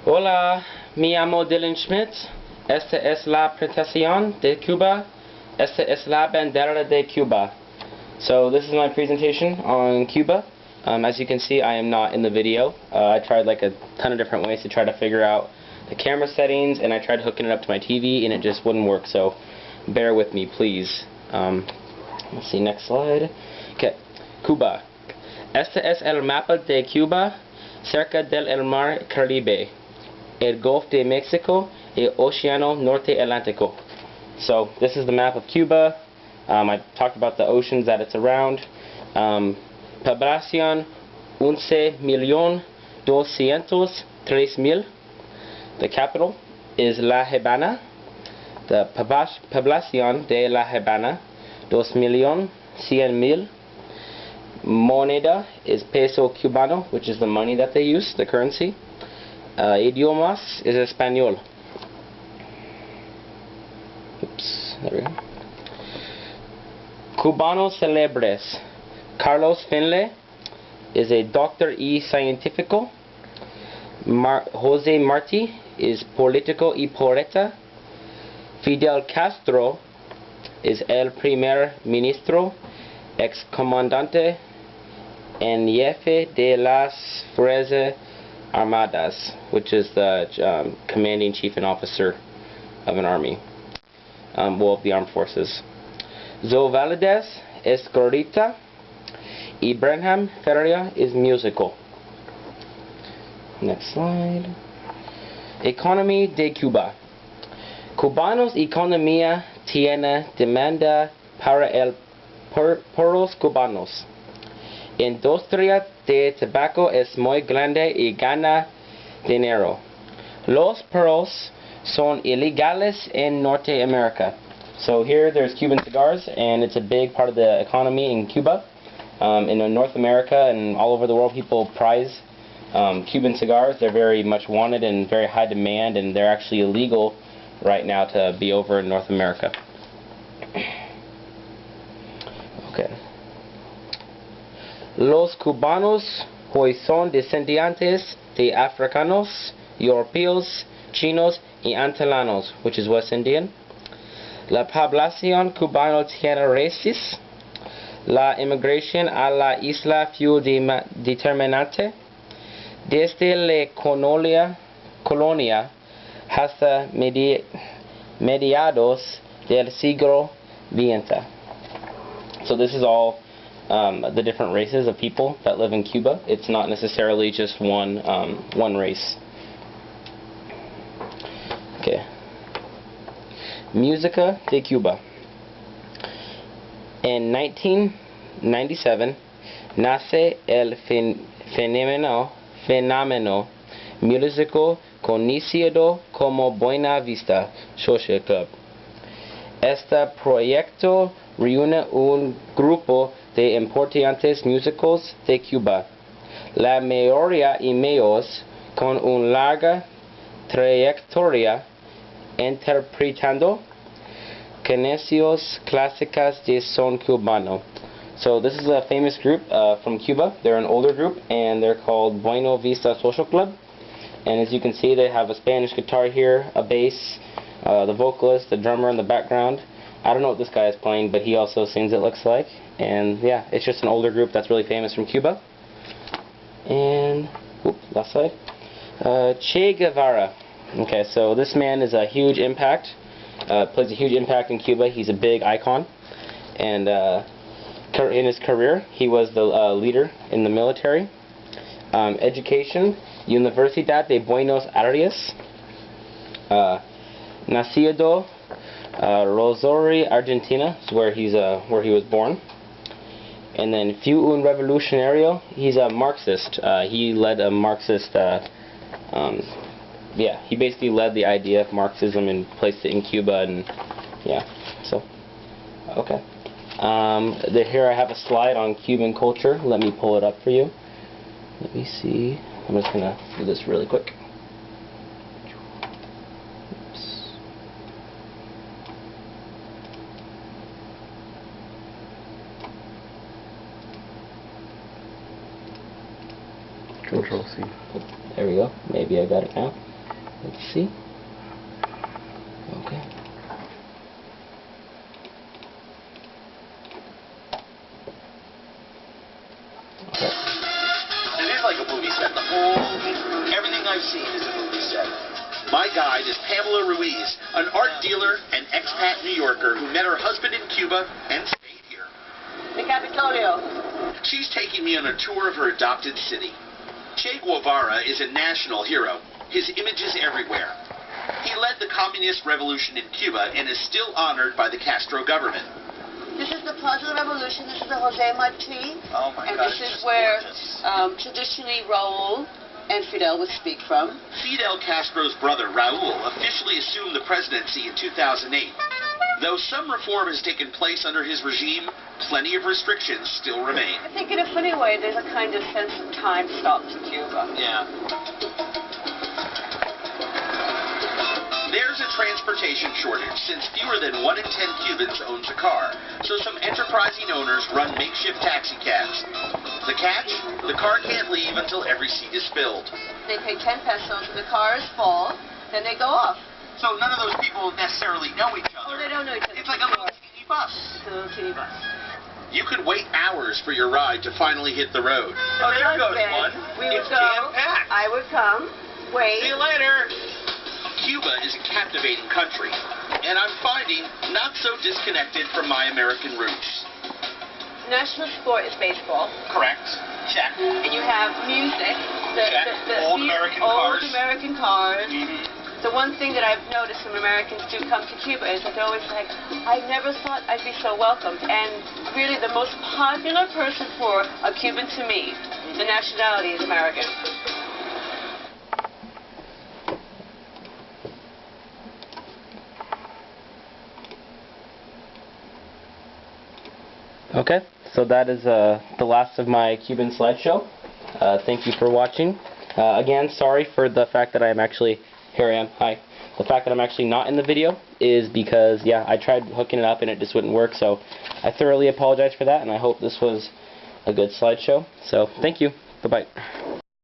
Hola, me llamo Dylan Schmidt. Esta es la presentación de Cuba. Esta es la bandera de Cuba. So this is my presentation on Cuba. As you can see, I am not in the video. I tried like a ton of different ways to try to figure out the camera settings, and I tried hooking it up to my TV, and it just wouldn't work. So bear with me, please. Let's see, next slide. Okay, Cuba. Este es el mapa de Cuba, cerca del mar Caribe, el Gulf de Mexico, y Océano Norte Atlántico. So this is the map of Cuba. I talked about the oceans that it's around. Población 11,203,000. The capital is La Habana. The población de La Habana 2,100,000. Moneda is peso cubano, which is the money that they use, the currency. Idiomas is Espanol. Oops, there we go. Cubanos celebres. Carlos Finlay is a doctor y científico. Jose Marti is político y poeta. Fidel Castro is el primer ministro, ex comandante en jefe de las Fuerzas Armadas, which is the commanding chief and officer of an army, well, of the armed forces. Zoe Valdez is gorrita. Ibrahim Ferreira is musical. Next slide. Economy de Cuba. Cubanos economía tiene demanda para el puros cubanos. Industria de tabaco es muy grande y gana dinero. Los puros son ilegales en Norteamérica. So here there's Cuban cigars, and it's a big part of the economy in Cuba. In North America and all over the world, people prize Cuban cigars. They're very much wanted and very high demand, and they're actually illegal right now to be over in North America. Okay. Los cubanos hoy son descendientes de africanos, europeos, chinos y antillanos, which is West Indian. La población cubana tiene raíces. La inmigración a la isla fue determinante. Desde la colonia hasta mediados del siglo XX. So this is all the different races of people that live in Cuba. It's not necessarily just one race. Okay. Música de Cuba. En 1997 nace el fenómeno músico conocido como Buena Vista Social Club. Este proyecto reúne un grupo de importantes músicos de Cuba, la mayoría ellos con una larga trayectoria interpretando canciones clásicas de son cubano. So this is a famous group from Cuba. They're an older group, and they're called Buena Vista Social Club. And as you can see, they have a Spanish guitar here, a bass, the vocalist, the drummer in the background. I don't know what this guy is playing, but he also sings, it looks like. And yeah, it's just an older group that's really famous from Cuba. And last slide. Che Guevara. Okay, so this man is a huge impact. Plays a huge impact in Cuba. He's a big icon, and in his career he was the leader in the military. Education, Universidad de Buenos Aires. Nacido Rosario, Argentina, is where he was born. And then fue un revolucionario. He's a Marxist. He led a Marxist. Yeah, he basically led the idea of Marxism and placed it in Cuba, and yeah, so, okay. Here I have a slide on Cuban culture. Let me pull it up for you. Let me see. I'm just going to do this really quick. Oops. Control C. There we go. Maybe I got it now. Let's see. Okay. It is like a movie set. Everything I've seen is a movie set. My guide is Pamela Ruiz, an art dealer and expat New Yorker who met her husband in Cuba and stayed here. The Capitolio. She's taking me on a tour of her adopted city. Che Guevara is a national hero. His image is everywhere. He led the communist revolution in Cuba and is still honored by the Castro government. This is the Plaza of the Revolution. This is the Jose Marti. Oh my and God, this it's is just where gorgeous. traditionally Raul and Fidel would speak from. Fidel Castro's brother, Raul, officially assumed the presidency in 2008. Though some reform has taken place under his regime, plenty of restrictions still remain. I think in a funny way there's a kind of sense of time stopped in Cuba. Yeah. There's a transportation shortage since fewer than 1 in 10 Cubans owns a car, so some enterprising owners run makeshift taxi cabs. The catch? The car can't leave until every seat is filled. They pay 10 pesos and the car is full, then they go off. So none of those people necessarily know each Oh, other. they don't know each other. It's like a little teeny bus. It's a little teeny bus. You could wait hours for your ride to finally hit the road. Oh, there goes one. We would It's go. jam-packed. I would come. Wait. See you later. Cuba is a captivating country, and I'm finding not so disconnected from my American roots. National sport is baseball. Correct. Check. And you have music. Check. Old American cars. Old American cars. Mm-hmm. The one thing that I've noticed when Americans do come to Cuba is that they're always like, I never thought I'd be so welcomed. And really the most popular person for a Cuban to me, the nationality is American. Okay, so that is the last of my Cuban slideshow. Thank you for watching. Again, sorry for the fact that I'm actually, here I am, hi. The fact that I'm actually not in the video is because, yeah, I tried hooking it up and it just wouldn't work, so I thoroughly apologize for that, and I hope this was a good slideshow. So, thank you. Bye-bye.